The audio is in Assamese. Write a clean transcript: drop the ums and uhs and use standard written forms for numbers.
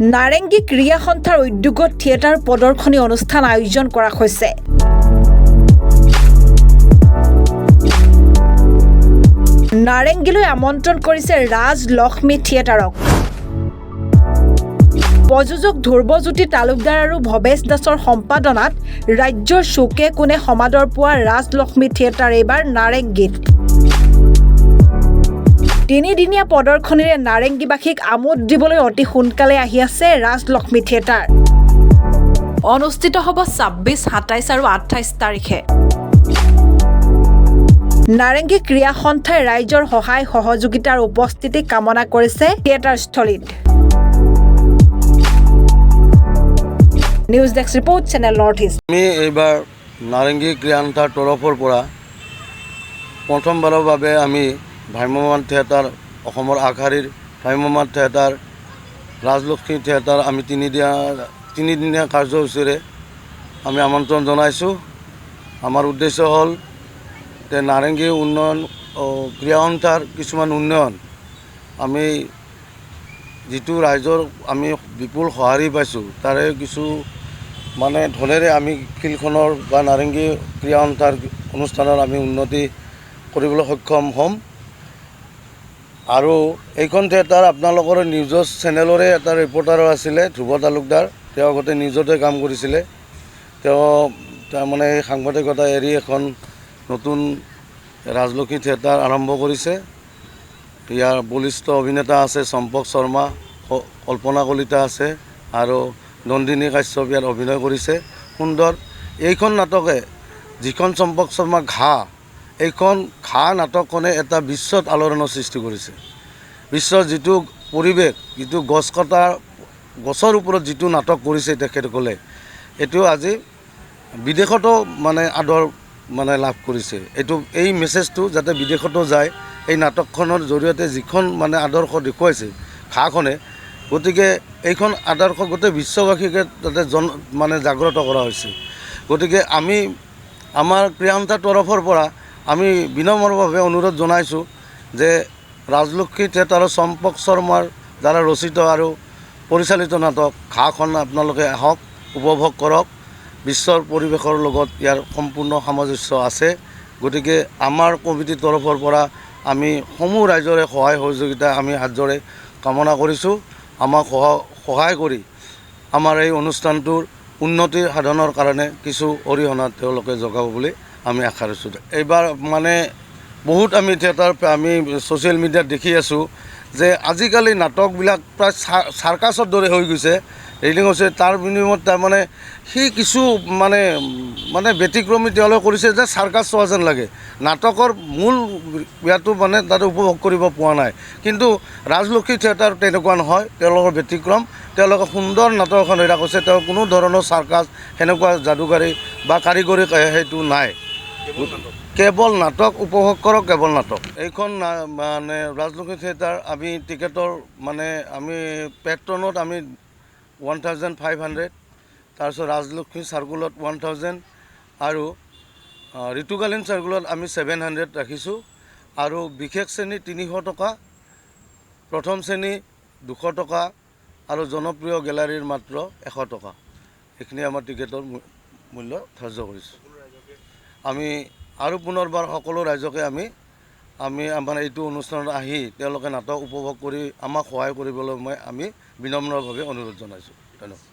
নাৰেংগী ক্ৰীড়া সন্থাৰ উদ্যোগত থিয়েটাৰ প্ৰদৰ্শনী অনুষ্ঠান আয়োজন কৰা হৈছে। নাৰেংগীলৈ আমন্ত্ৰণ কৰিছে ৰাজলক্ষ্মী থিয়েটাৰক। প্ৰযোজক ধ্ৰুৱজ্যোতি তালুকদাৰ আৰু ভৱেশ দাসৰ সম্পাদনাত ৰাজ্যৰ চুকে কোণে সমাদৰ পোৱা ৰাজলক্ষ্মী থিয়েটাৰ এইবাৰ নাৰেংগীত। তিনিদিনীয়া প্ৰদৰ্শনীৰে নাৰেংগীবাসীক আমোদ দিবলৈ অতি সোনকালে আহি আছে ৰাজলক্ষ্মী থিয়েটাৰ। অনুষ্ঠিত হ'ব ২৬, ২৭ আৰু ২৮ তাৰিখে। নাৰেংগী ক্ৰীড়া সন্থাই ৰাইজৰ সহায় সহযোগিতাৰ উপস্থিতি কামনা কৰিছে থিয়েটাৰস্থলীত। News desk report, channel North East. আমি এইবাৰ নাৰেংগী ক্ৰীড়া সন্থাৰ তৰফৰ পৰা প্ৰথমবাৰৰ বাবে আমি ভ্ৰাম্যমাণ থিয়েটাৰ, অসমৰ আগশাৰীৰ ভ্ৰাম্যমাণ থিয়েটাৰ, ৰাজলক্ষ্মী থিয়েটাৰ আমি তিনিদিনীয়া কাৰ্যসূচীৰে আমি আমন্ত্ৰণ জনাইছোঁ। আমাৰ উদ্দেশ্য হ'ল যে নাৰেংগী উন্নয়ন ক্ৰীড়া সন্থাৰ কিছুমান উন্নয়ন, আমি যিটো ৰাইজৰ আমি বিপুল সঁহাৰি পাইছোঁ তাৰে কিছু ধনেৰে আমি ফিল্ডখনৰ বা নাৰেংগী ক্ৰীড়া সন্থাৰ অনুষ্ঠানৰ আমি উন্নতি কৰিবলৈ সক্ষম হ'ম। আৰু এইখন থিয়েটাৰ আপোনালোকৰ নিউজৰ চেনেলৰে এটা ৰিপৰ্টাৰ আছিলে ধ্ৰুৱ তালুকদাৰ, তেওঁ আগতে নিউজতে কাম কৰিছিলে। তেওঁ তাৰমানে এই সাংবাদিকতা এৰি এখন নতুন ৰাজলক্ষ্মী থিয়েটাৰ আৰম্ভ কৰিছে। ইয়াৰ বলিষ্ঠ অভিনেতা আছে চম্পক শৰ্মা, কল্পনা কলিতা আছে আৰু নন্দিনী কাশ্যপ ইয়াত অভিনয় কৰিছে। সুন্দৰ এইখন নাটকে, যিখন চম্পক শৰ্মা এইখন নাটকখনে এটা বিশ্বত আলোড়নৰ সৃষ্টি কৰিছে। বিশ্বৰ যিটো পৰিৱেশ, যিটো গছৰ ওপৰত যিটো নাটক কৰিছে তেখেতসকলে, এইটো আজি বিদেশতো আদৰ লাভ কৰিছে। এই মেছেজটো যাতে বিদেশতো যায়, এই নাটকখনৰ জৰিয়তে যিখন আদৰ্শ দেখুৱাইছে ঘাঁখনে, গতিকে এইখন আদৰ্শ গোটেই বিশ্ববাসীকে তাতে জাগ্ৰত কৰা হৈছে। গতিকে আমি আমাৰ ক্ৰীড়া সন্থাৰ তৰফৰ পৰা আমি বিনম্ৰভাৱে অনুৰোধ জনাইছোঁ যে ৰাজলক্ষ্মী থিয়েটাৰৰ চম্পক শৰ্মাৰ দ্বাৰা ৰচিত আৰু পৰিচালিত নাটক ঘাঁখন আপোনালোকে আহক, উপভোগ কৰক। বিশ্বৰ পৰিৱেশৰ লগত ইয়াৰ সম্পূৰ্ণ সামঞ্জস্য আছে। গতিকে আমাৰ কমিটিৰ তৰফৰ পৰা আমি সমূহ ৰাইজৰে সহায় সহযোগিতা আমি হাতজোৰে কামনা কৰিছোঁ। আমাক সহায় কৰি আমাৰ এই অনুষ্ঠানটোৰ উন্নতি সাধনৰ কাৰণে কিছু অৰিহণা তেওঁলোকে যোগাব বুলি আমি আশা ৰাখিছোঁ। এইবাৰ বহুত আমি থিয়েটাৰ আমি ছ'চিয়েল মিডিয়াত দেখি আছোঁ যে আজিকালি নাটকবিলাক প্ৰায় চাৰ্কাছৰ দৰে হৈ গৈছে, ৰিলিং হৈছে। তাৰ বিনিময়ত সি কিছু ব্যতিক্ৰমী তেওঁলোকে কৰিছে যে চাৰ্কাছ চোৱা যেন লাগে। নাটকৰ মূল ইয়াতো তাতে উপভোগ কৰিব পোৱা নাই। কিন্তু ৰাজলক্ষ্মী থিয়েটাৰ তেনেকুৱা নহয়, তেওঁলোকৰ ব্যতিক্ৰম। তেওঁলোকে সুন্দৰ নাটক এখন হৈ কৰিছে। তেওঁ কোনো ধৰণৰ চাৰ্কাছ সেনেকুৱা যাদুকাৰী বা কাৰিকৰী সেইটো নাই। কেৱল নাটক উপভোগ কৰক, কেৱল নাটক। এইখন ৰাজলক্ষ্মী থিয়েটাৰ আমি টিকেটৰ আমি পেট্ৰনত আমি 1500, তাৰপিছত ৰাজলক্ষ্মী চাৰ্কুলত 1000 আৰু ঋতুকালীন চাৰ্কুলত আমি 700 ৰাখিছোঁ। আৰু বিশেষ শ্ৰেণী 300 টকা, প্ৰথম শ্ৰেণী 200 টকা আৰু জনপ্ৰিয় গেলাৰীৰ মাত্ৰ 100 টকা। এইখিনি আমাৰ টিকেটৰ মূল্য ধাৰ্য কৰিছোঁ। আমি আৰু পুনৰবাৰ সকলো ৰাইজকে আমি আমাৰ এইটো অনুষ্ঠানত আহি তেওঁলোকে নাটক উপভোগ কৰি আমাক সহায় কৰিবলৈ আমি বিনম্ৰভাৱে অনুৰোধ জনাইছোঁ। ধন্যবাদ।